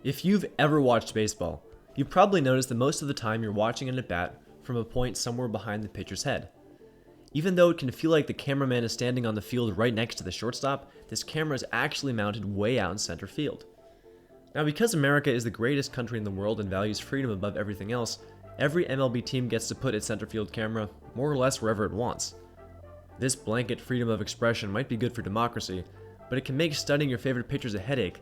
If you've ever watched baseball, you've probably noticed that most of the time you're watching an at-bat from a point somewhere behind the pitcher's head. Even though it can feel like the cameraman is standing on the field right next to the shortstop, this camera is actually mounted way out in center field. Now, because America is the greatest country in the world and values freedom above everything else, every MLB team gets to put its center field camera more or less wherever it wants. This blanket freedom of expression might be good for democracy, but it can make studying your favorite pitchers a headache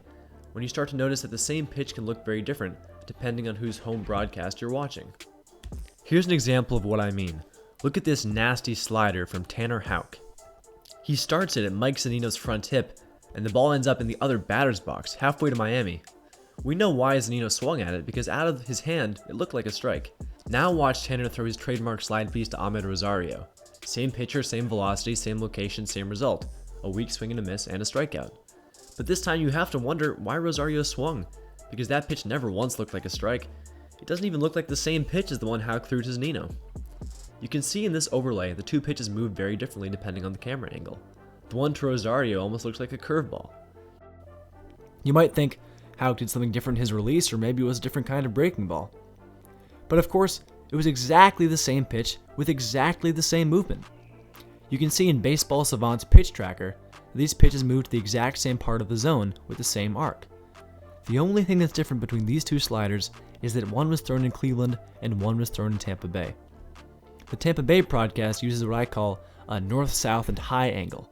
when you start to notice that the same pitch can look very different depending on whose home broadcast you're watching. Here's an example of what I mean. Look at this nasty slider from Tanner Houck. He starts it at Mike Zunino's front hip, and the ball ends up in the other batter's box, halfway to Miami. We know why Zunino swung at it, because out of his hand, it looked like a strike. Now watch Tanner throw his trademark slide piece to Ahmed Rosario. Same pitcher, same velocity, same location, same result. A weak swing and a miss, and a strikeout. But this time you have to wonder why Rosario swung, because that pitch never once looked like a strike. It doesn't even look like the same pitch as the one Houck threw to Zunino. You can see in this overlay the two pitches move very differently depending on the camera angle. The one to Rosario almost looks like a curveball. You might think Houck did something different in his release, or maybe it was a different kind of breaking ball. But of course, it was exactly the same pitch with exactly the same movement. You can see in Baseball Savant's pitch tracker that these pitches move to the exact same part of the zone with the same arc. The only thing that's different between these two sliders is that one was thrown in Cleveland and one was thrown in Tampa Bay. The Tampa Bay broadcast uses what I call a north-south and high angle.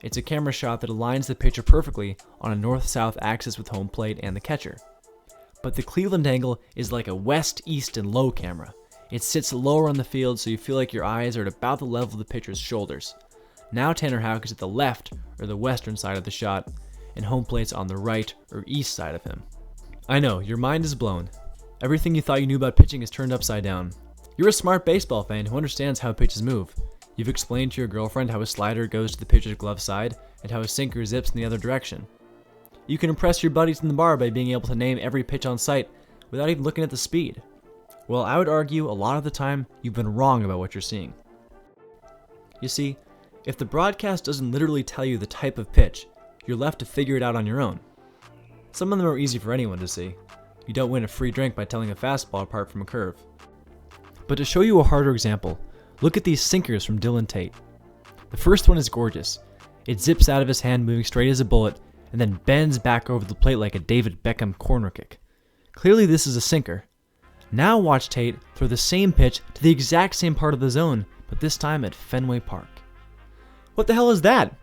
It's a camera shot that aligns the pitcher perfectly on a north-south axis with home plate and the catcher. But the Cleveland angle is like a west-east and low camera. It sits lower on the field so you feel like your eyes are at about the level of the pitcher's shoulders. Now Tanner Houck is at the left or the western side of the shot, and home plate's on the right or east side of him. I know, your mind is blown. Everything you thought you knew about pitching is turned upside down. You're a smart baseball fan who understands how pitches move. You've explained to your girlfriend how a slider goes to the pitcher's glove side and how a sinker zips in the other direction. You can impress your buddies in the bar by being able to name every pitch on sight without even looking at the speed. Well, I would argue a lot of the time you've been wrong about what you're seeing. You see, if the broadcast doesn't literally tell you the type of pitch, you're left to figure it out on your own. Some of them are easy for anyone to see. You don't win a free drink by telling a fastball apart from a curve. But to show you a harder example, look at these sinkers from Dylan Tate. The first one is gorgeous. It zips out of his hand moving straight as a bullet, and then bends back over the plate like a David Beckham corner kick. Clearly this is a sinker. Now watch Tate throw the same pitch to the exact same part of the zone, but this time at Fenway Park. What the hell is that?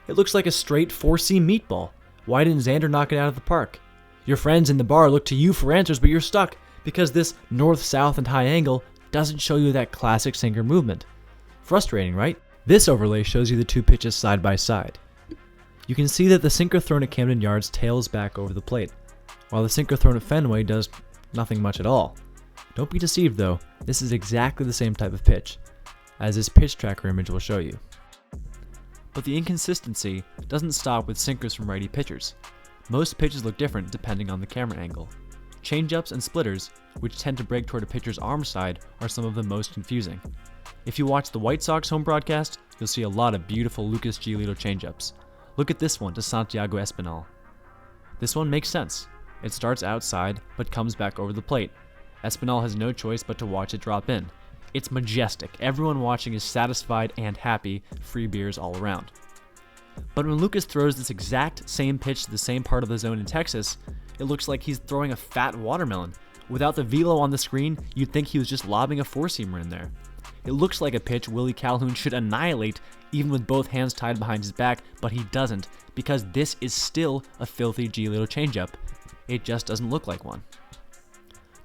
It looks like a straight four-seam meatball. Why didn't Xander knock it out of the park? Your friends in the bar look to you for answers, but you're stuck because this north, south, and high angle doesn't show you that classic sinker movement. Frustrating, right? This overlay shows you the two pitches side by side. You can see that the sinker thrown at Camden Yards tails back over the plate, while the sinker thrown at Fenway does nothing much at all. Don't be deceived though, this is exactly the same type of pitch, as this pitch tracker image will show you. But the inconsistency doesn't stop with sinkers from righty pitchers. Most pitches look different depending on the camera angle. Changeups and splitters, which tend to break toward a pitcher's arm side, are some of the most confusing. If you watch the White Sox home broadcast, you'll see a lot of beautiful Lucas Giolito changeups. Look at this one to Santiago Espinal. This one makes sense. It starts outside, but comes back over the plate. Espinal has no choice but to watch it drop in. It's majestic. Everyone watching is satisfied and happy. Free beers all around. But when Lucas throws this exact same pitch to the same part of the zone in Texas, it looks like he's throwing a fat watermelon. Without the velo on the screen, you'd think he was just lobbing a four-seamer in there. It looks like a pitch Willie Calhoun should annihilate even with both hands tied behind his back, but he doesn't, because this is still a filthy Giolito changeup. It just doesn't look like one.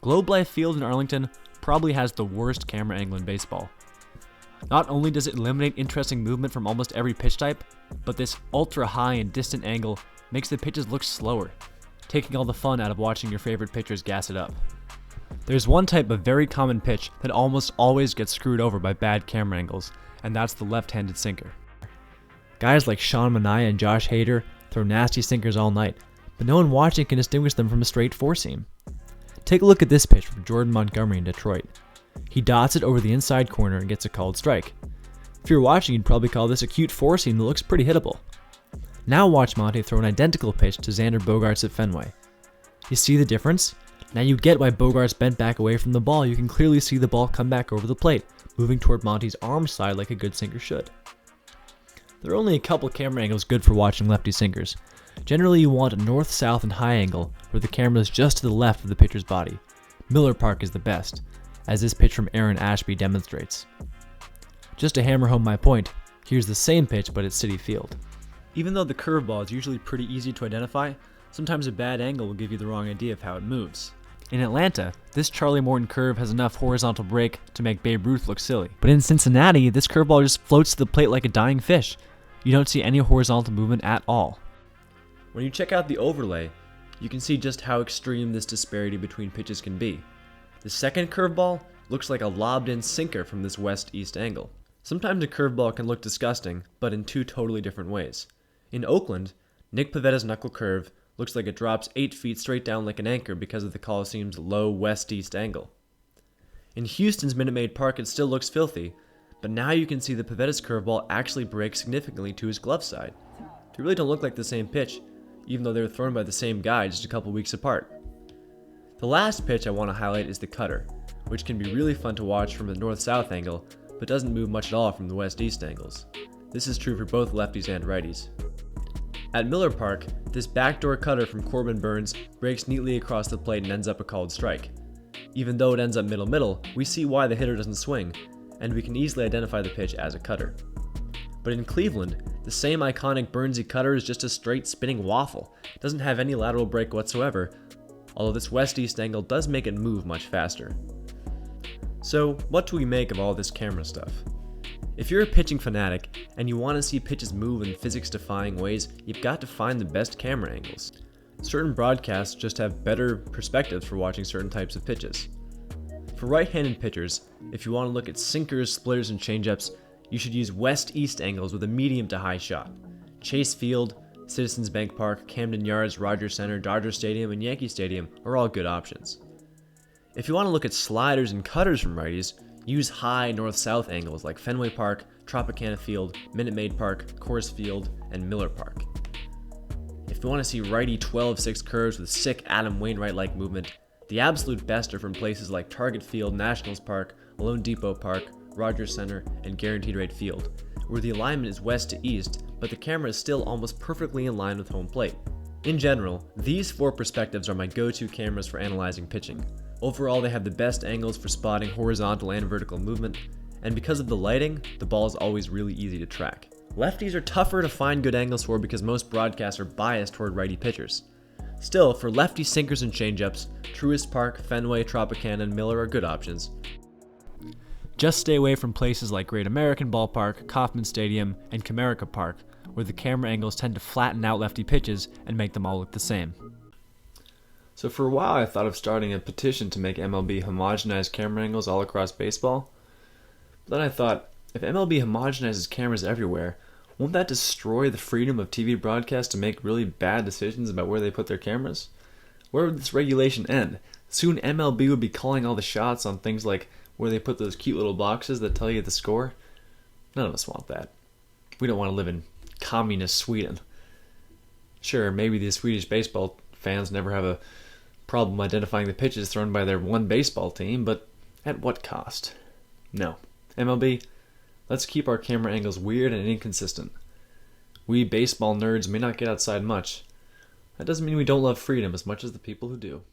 Globe Life Field in Arlington probably has the worst camera angle in baseball. Not only does it eliminate interesting movement from almost every pitch type, but this ultra high and distant angle makes the pitches look slower, taking all the fun out of watching your favorite pitchers gas it up. There's one type of very common pitch that almost always gets screwed over by bad camera angles, and that's the left-handed sinker. Guys like Sean Manaea and Josh Hader throw nasty sinkers all night, but no one watching can distinguish them from a straight four-seam. Take a look at this pitch from Jordan Montgomery in Detroit. He dots it over the inside corner and gets a called strike. If you're watching, you'd probably call this a cute four-seam that looks pretty hittable. Now watch Monty throw an identical pitch to Xander Bogaerts at Fenway. You see the difference? Now you get why Bogaerts bent back away from the ball. You can clearly see the ball come back over the plate, moving toward Monty's arm side like a good sinker should. There are only a couple camera angles good for watching lefty sinkers. Generally you want a north, south, and high angle where the camera is just to the left of the pitcher's body. Miller Park is the best, as this pitch from Aaron Ashby demonstrates. Just to hammer home my point, here's the same pitch but at Citi Field. Even though the curveball is usually pretty easy to identify, sometimes a bad angle will give you the wrong idea of how it moves. In Atlanta, this Charlie Morton curve has enough horizontal break to make Babe Ruth look silly. But in Cincinnati, this curveball just floats to the plate like a dying fish. You don't see any horizontal movement at all. When you check out the overlay, you can see just how extreme this disparity between pitches can be. The second curveball looks like a lobbed-in sinker from this west-east angle. Sometimes a curveball can look disgusting, but in two totally different ways. In Oakland, Nick Pavetta's knuckle curve looks like it drops 8 feet straight down like an anchor because of the Coliseum's low west-east angle. In Houston's Minute Maid Park, it still looks filthy, but now you can see that Pavetta's curveball actually breaks significantly to his glove side. They really don't look like the same pitch, even though they were thrown by the same guy just a couple weeks apart. The last pitch I want to highlight is the cutter, which can be really fun to watch from the north-south angle, but doesn't move much at all from the west-east angles. This is true for both lefties and righties. At Miller Park, this backdoor cutter from Corbin Burns breaks neatly across the plate and ends up a called strike. Even though it ends up middle-middle, we see why the hitter doesn't swing, and we can easily identify the pitch as a cutter. But in Cleveland, the same iconic Burnsy cutter is just a straight spinning waffle. It doesn't have any lateral break whatsoever, although this west-east angle does make it move much faster. So, what do we make of all this camera stuff? If you're a pitching fanatic and you want to see pitches move in physics-defying ways, you've got to find the best camera angles. Certain broadcasts just have better perspectives for watching certain types of pitches. For right-handed pitchers, if you want to look at sinkers, splitters, and changeups, you should use west-east angles with a medium to high shot. Chase Field, Citizens Bank Park, Camden Yards, Rogers Center, Dodger Stadium, and Yankee Stadium are all good options. If you want to look at sliders and cutters from righties, use high north-south angles like Fenway Park, Tropicana Field, Minute Maid Park, Coors Field, and Miller Park. If you want to see righty 12-6 curves with sick Adam Wainwright-like movement, the absolute best are from places like Target Field, Nationals Park, Lone Depot Park, Rogers Center, and Guaranteed Rate Field, where the alignment is west to east, but the camera is still almost perfectly in line with home plate. In general, these 4 perspectives are my go-to cameras for analyzing pitching. Overall, they have the best angles for spotting horizontal and vertical movement, and because of the lighting, the ball is always really easy to track. Lefties are tougher to find good angles for because most broadcasts are biased toward righty pitchers. Still, for lefty sinkers and changeups, Truist Park, Fenway, Tropicana, and Miller are good options. Just stay away from places like Great American Ballpark, Kauffman Stadium, and Comerica Park, where the camera angles tend to flatten out lefty pitches and make them all look the same. So for a while I thought of starting a petition to make MLB homogenize camera angles all across baseball. But then I thought, if MLB homogenizes cameras everywhere, won't that destroy the freedom of TV broadcasts to make really bad decisions about where they put their cameras? Where would this regulation end? Soon MLB would be calling all the shots on things like where they put those cute little boxes that tell you the score. None of us want that. We don't want to live in communist Sweden. Sure, maybe the Swedish baseball fans never have a problem identifying the pitches thrown by their one baseball team, but at what cost? No. MLB, let's keep our camera angles weird and inconsistent. We baseball nerds may not get outside much. That doesn't mean we don't love freedom as much as the people who do.